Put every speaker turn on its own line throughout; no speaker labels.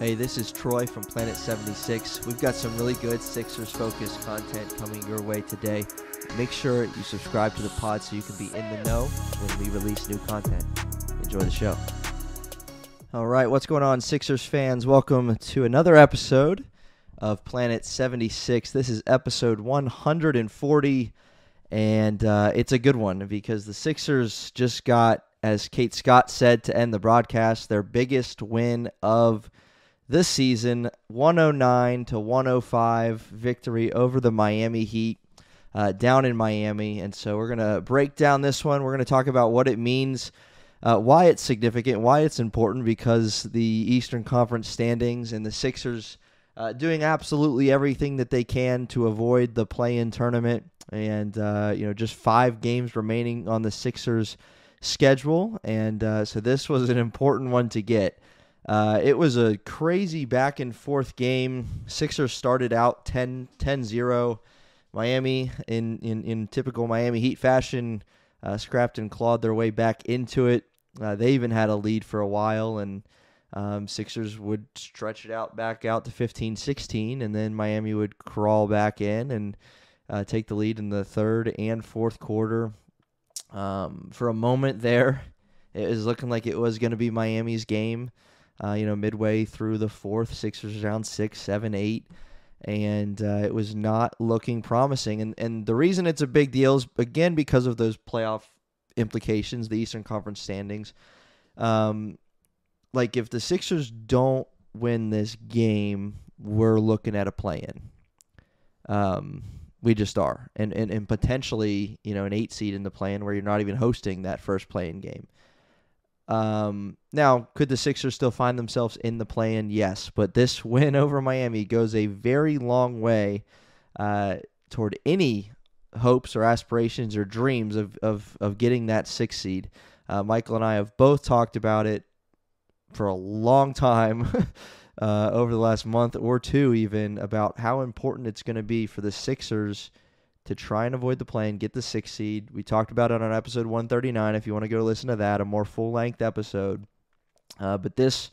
Hey, this is Troy from Planet 76. We've got some really good Sixers-focused content coming your way today. Make sure you subscribe to the pod so you can be in the know when we release new content. Enjoy the show. All right, what's going on, Sixers fans? Welcome to another episode of Planet 76. This is episode 140, and it's a good one because the Sixers just got, as Kate Scott said to end the broadcast, their biggest win of this season, 109-105 victory over the Miami Heat down in Miami. And so we're going to break down this one. We're going to talk about what it means, why it's significant, why it's important, because the Eastern Conference standings and the Sixers doing absolutely everything that they can to avoid the play-in tournament. And, just 5 games remaining on the Sixers schedule. And so this was an important one to get. It was a crazy back and forth game. Sixers started out 10-0. Miami, in typical Miami Heat fashion, scrapped and clawed their way back into it. They even had a lead for a while, and Sixers would stretch it back out to 15-16, and then Miami would crawl back in and take the lead in the third and fourth quarter. For a moment there, it was looking like it was going to be Miami's game. Midway through the fourth, Sixers down 6, 7, 8, and it was not looking promising. And the reason it's a big deal is, again, because of those playoff implications, the Eastern Conference standings. If the Sixers don't win this game, we're looking at a play-in. We just are. And potentially, an 8 seed in the play-in where you're not even hosting that first play-in game. Now, could the Sixers still find themselves in the play-in? Yes, but this win over Miami goes a very long way toward any hopes or aspirations or dreams of getting that 6 seed. Michael and I have both talked about it for a long time over the last month or two even, about how important it's going to be for the Sixers to try and avoid the play-in, get the 6 seed. We talked about it on episode 139 if you want to go listen to that, a more full-length episode. But this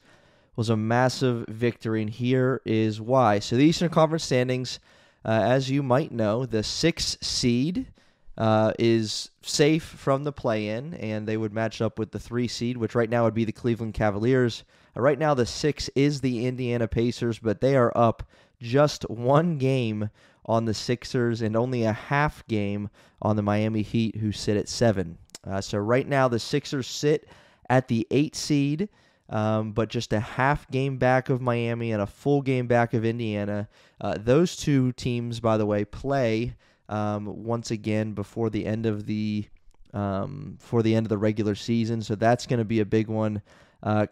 was a massive victory, and here is why. So the Eastern Conference standings, as you might know, the 6 seed is safe from the play-in, and they would match up with the 3 seed, which right now would be the Cleveland Cavaliers. Right now the 6 is the Indiana Pacers, but they are up just 1 game on the Sixers and only a half game on the Miami Heat, who sit at 7. So right now the Sixers sit at the 8 seed, but just a half game back of Miami and a full game back of Indiana. Those two teams, by the way, play once again before the end of the regular season. So that's going to be a big one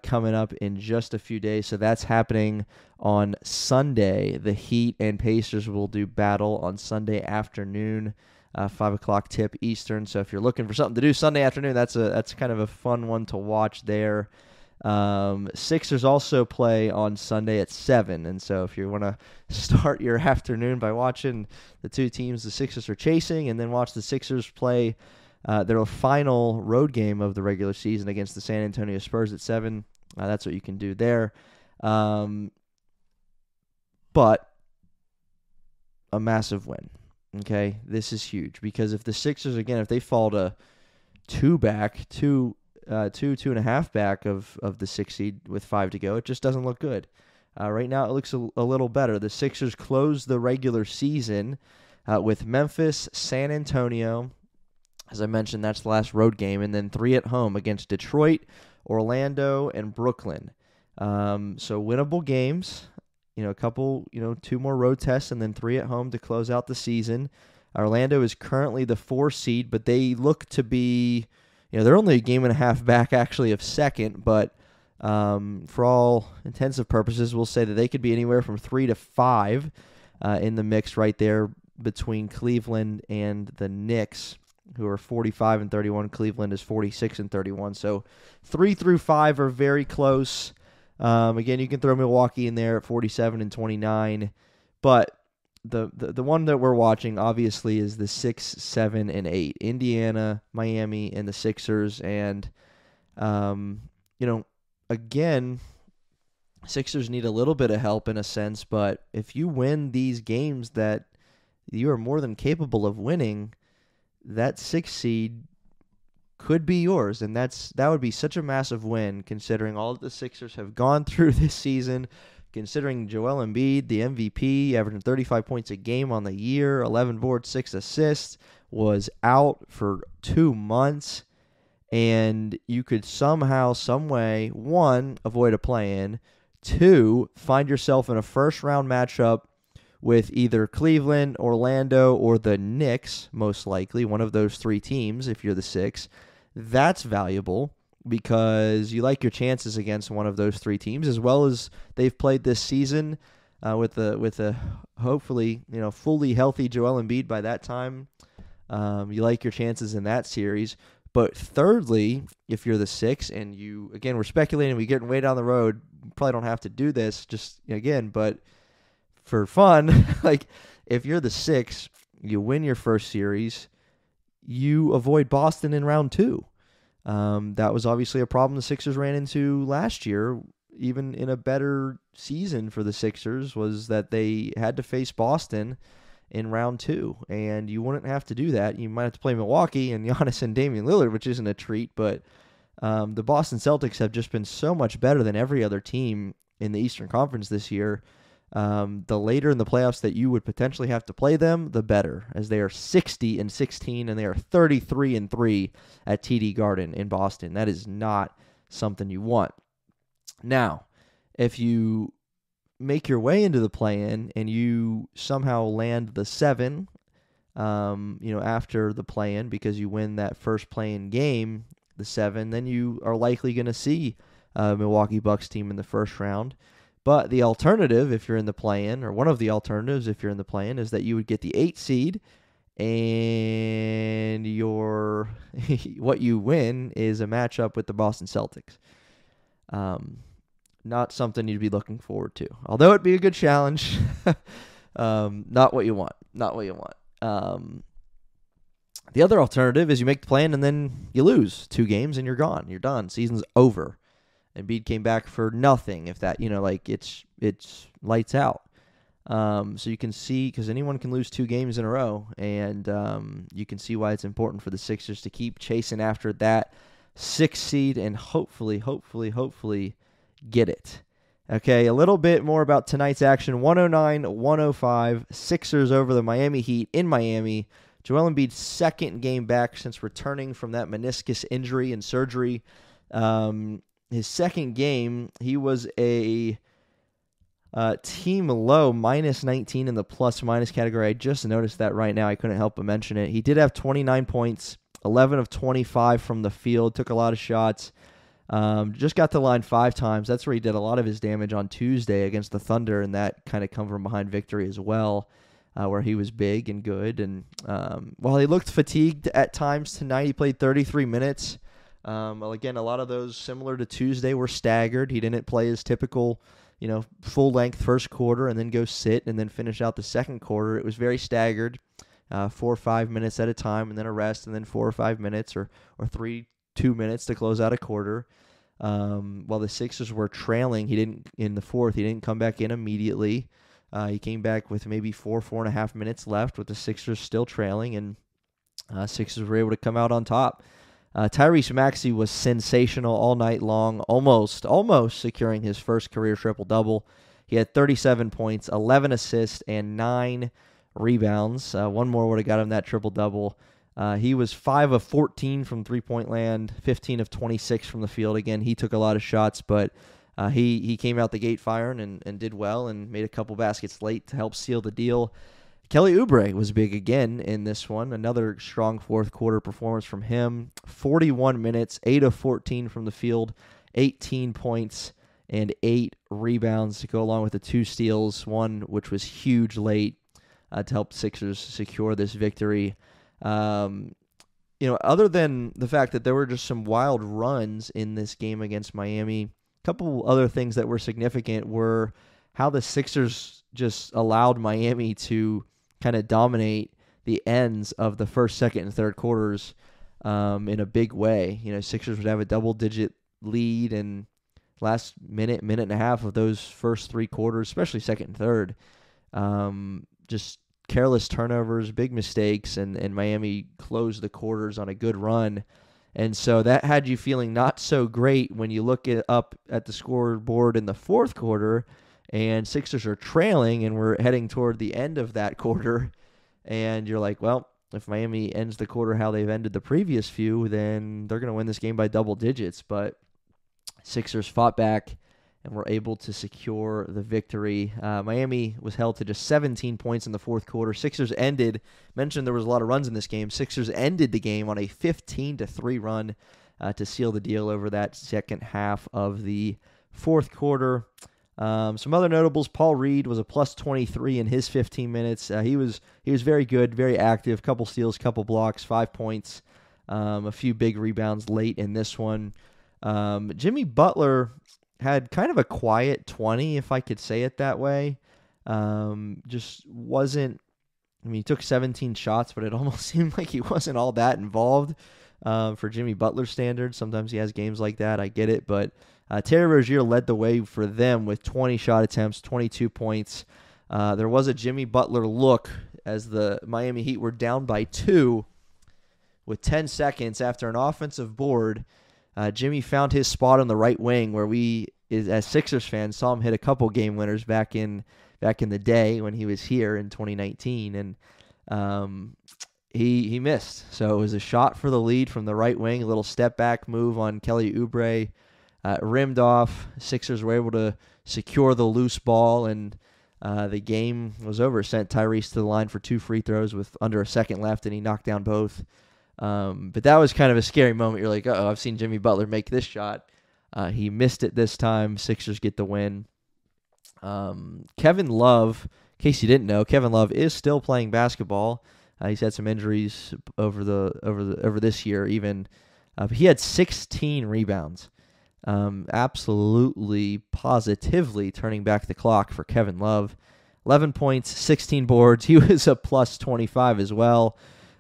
coming up in just a few days. So that's happening on Sunday. The Heat and Pacers will do battle on Sunday afternoon, 5 o'clock tip Eastern. So if you're looking for something to do Sunday afternoon, that's kind of a fun one to watch there. Sixers also play on Sunday at 7. And so if you want to start your afternoon by watching the two teams the Sixers are chasing, and then watch the Sixers play their final road game of the regular season against the San Antonio Spurs at 7. That's what you can do there. But a massive win. Okay, this is huge because if the Sixers, again, if they fall to 2.5 back of the 6 seed with 5 to go, it just doesn't look good. Right now, it looks a little better. The Sixers close the regular season with Memphis, San Antonio. As I mentioned, that's the last road game, and then 3 at home against Detroit, Orlando, and Brooklyn. So winnable games. A couple, 2 more road tests, and then 3 at home to close out the season. Orlando is currently the 4 seed, but they look to be, they're only a game and a half back actually of second, but for all intents and purposes, we'll say that they could be anywhere from 3 to 5 in the mix right there between Cleveland and the Knicks, who are 45 and 31. Cleveland is 46 and 31. So 3 through 5 are very close. Again, you can throw Milwaukee in there at 47 and 29, but the one that we're watching obviously is the 6, 7, and 8. Indiana, Miami, and the Sixers. And again, Sixers need a little bit of help in a sense, but if you win these games that you are more than capable of winning, that 6th seed could be yours, and that would be such a massive win considering all that the Sixers have gone through this season, considering Joel Embiid, the MVP, averaging 35 points a game on the year, 11 boards, 6 assists, was out for 2 months, and you could somehow, some way, 1, avoid a play-in, 2, find yourself in a first-round matchup with either Cleveland, Orlando, or the Knicks, most likely, one of those 3 teams if you're the 6. That's valuable because you like your chances against one of those 3 teams, as well as they've played this season with a hopefully fully healthy Joel Embiid by that time. You like your chances in that series. But thirdly, if you're the 6 and you, again, we're speculating, we're getting way down the road, probably don't have to do this, just again, but for fun, like if you're the 6, you win your first series, you avoid Boston in round 2. That was obviously a problem the Sixers ran into last year, even in a better season for the Sixers, was that they had to face Boston in round 2, and you wouldn't have to do that. You might have to play Milwaukee and Giannis and Damian Lillard, which isn't a treat, but the Boston Celtics have just been so much better than every other team in the Eastern Conference this year. The later in the playoffs that you would potentially have to play them, the better, as they are 60-16 and they are 33-3 at TD Garden in Boston. That is not something you want. Now, if you make your way into the play-in and you somehow land the 7, after the play-in because you win that first play-in game, the 7, then you are likely going to see a Milwaukee Bucks team in the first round. But the alternative, if you're in the play-in, or one of the alternatives if you're in the play-in, is that you would get the 8 seed, and what you win is a matchup with the Boston Celtics. Not something you'd be looking forward to. Although it'd be a good challenge, not what you want. Not what you want. The other alternative is you make the play-in and then you lose 2 games and you're gone. You're done. Season's over. Embiid came back for nothing. If that, it's lights out. So you can see, because anyone can lose 2 games in a row, and you can see why it's important for the Sixers to keep chasing after that 6th seed and hopefully get it. Okay, a little bit more about tonight's action. 109-105, Sixers over the Miami Heat in Miami. Joel Embiid's 2nd game back since returning from that meniscus injury and surgery. His 2nd game, he was a team low, -19 in the plus-minus category. I just noticed that right now. I couldn't help but mention it. He did have 29 points, 11 of 25 from the field, took a lot of shots. Just got to the line 5 times. That's where he did a lot of his damage on Tuesday against the Thunder, and that kind of come from behind victory as well, where he was big and good. And while he looked fatigued at times tonight, he played 33 minutes. Well, again, a lot of those, similar to Tuesday, were staggered. He didn't play his typical, full-length first quarter and then go sit and then finish out the second quarter. It was very staggered, 4 or 5 minutes at a time, and then a rest, and then 4 or 5 minutes, or 2 minutes to close out a quarter. While the Sixers were trailing, in the fourth, he didn't come back in immediately. He came back with maybe 4.5 minutes left with the Sixers still trailing, and Sixers were able to come out on top. Tyrese Maxey was sensational all night long, almost securing his first career triple-double. He had 37 points, 11 assists, and 9 rebounds. One more would have got him that triple-double. He was 5 of 14 from three-point land, 15 of 26 from the field. Again, he took a lot of shots, but he came out the gate firing and did well and made a couple baskets late to help seal the deal. Kelly Oubre was big again in this one. Another strong fourth quarter performance from him. 41 minutes, 8 of 14 from the field, 18 points, and 8 rebounds to go along with the 2 steals, one which was huge late to help Sixers secure this victory. Other than the fact that there were just some wild runs in this game against Miami, a couple other things that were significant were how the Sixers just allowed Miami to kind of dominate the ends of the first, second, and third quarters in a big way. Sixers would have a double-digit lead, and last minute and a half of those first three quarters, especially second and third. Just careless turnovers, big mistakes, and Miami closed the quarters on a good run. And so that had you feeling not so great when you look up at the scoreboard in the fourth quarter, and Sixers are trailing, and we're heading toward the end of that quarter. And you're like, well, if Miami ends the quarter how they've ended the previous few, then they're going to win this game by double digits. But Sixers fought back and were able to secure the victory. Miami was held to just 17 points in the fourth quarter. Sixers mentioned there was a lot of runs in this game. Sixers ended the game on a 15-3 run to seal the deal over that second half of the fourth quarter. Some other notables: Paul Reed was a plus 23 in his 15 minutes. He was very good, very active. Couple steals, couple blocks, 5 points, a few big rebounds late in this one. Jimmy Butler had kind of a quiet 20, if I could say it that way. Just wasn't. I mean, he took 17 shots, but it almost seemed like he wasn't all that involved for Jimmy Butler standards. Sometimes he has games like that. I get it, but Terry Rozier led the way for them with 20 shot attempts, 22 points. There was a Jimmy Butler look as the Miami Heat were down by 2 with 10 seconds after an offensive board. Jimmy found his spot on the right wing where we, as Sixers fans, saw him hit a couple game winners back in the day when he was here in 2019, and he missed. So it was a shot for the lead from the right wing, a little step back move on Kelly Oubre. Rimmed off. Sixers were able to secure the loose ball, and the game was over. Sent Tyrese to the line for 2 free throws with under a second left, and he knocked down both. But that was kind of a scary moment. You're like, uh-oh, I've seen Jimmy Butler make this shot. He missed it this time. Sixers get the win. Kevin Love, in case you didn't know, Kevin Love is still playing basketball. He's had some injuries over this year even. But he had 16 rebounds. Absolutely, positively turning back the clock for Kevin Love. 11 points, 16 boards. He was a plus 25 as well.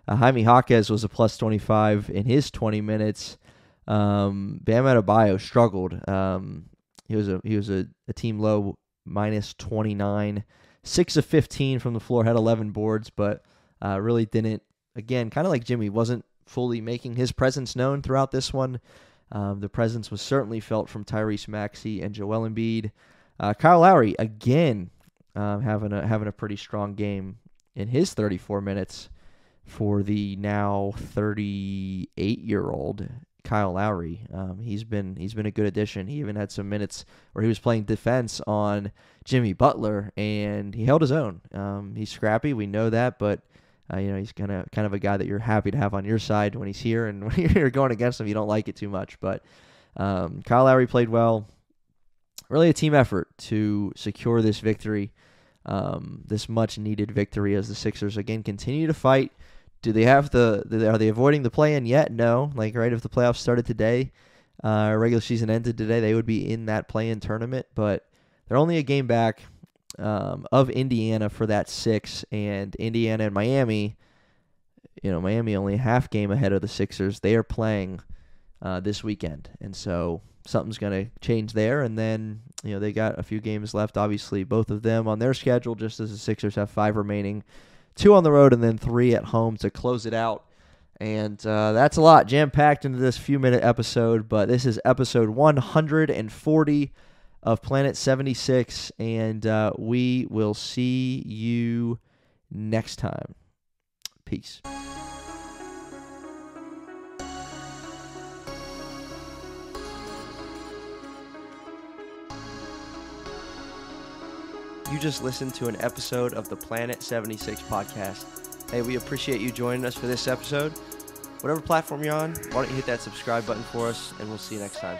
Jaime Jaquez was a plus 25 in his 20 minutes. Bam Adebayo struggled. He was a team low minus 29. 6 of 15 from the floor, had 11 boards, but really didn't, again, kind of like Jimmy, wasn't fully making his presence known throughout this one. The presence was certainly felt from Tyrese Maxey and Joel Embiid. Kyle Lowry, again, having a pretty strong game in his 34 minutes for the now 38-year-old Kyle Lowry. He's been a good addition. He even had some minutes where he was playing defense on Jimmy Butler, and he held his own. He's scrappy, we know that, but he's kind of a guy that you're happy to have on your side when he's here, and when you're going against him, you don't like it too much. But Kyle Lowry played well. Really a team effort to secure this victory, this much-needed victory as the Sixers, again, continue to fight. Are they avoiding the play-in yet? No. If the playoffs started today, regular season ended today, they would be in that play-in tournament, but they're only a game back of Indiana for that 6, and Indiana and Miami, Miami only a half game ahead of the Sixers. They are playing this weekend, and so something's going to change there, and then they got a few games left, obviously, both of them on their schedule, just as the Sixers have 5 remaining, 2 on the road and then 3 at home to close it out. And that's a lot jam-packed into this few-minute episode, but this is episode 140 of Planet 76, and we will see you next time. Peace. You just listened to an episode of the Planet 76 podcast. Hey, we appreciate you joining us for this episode. Whatever platform you're on, why don't you hit that subscribe button for us, and we'll see you next time.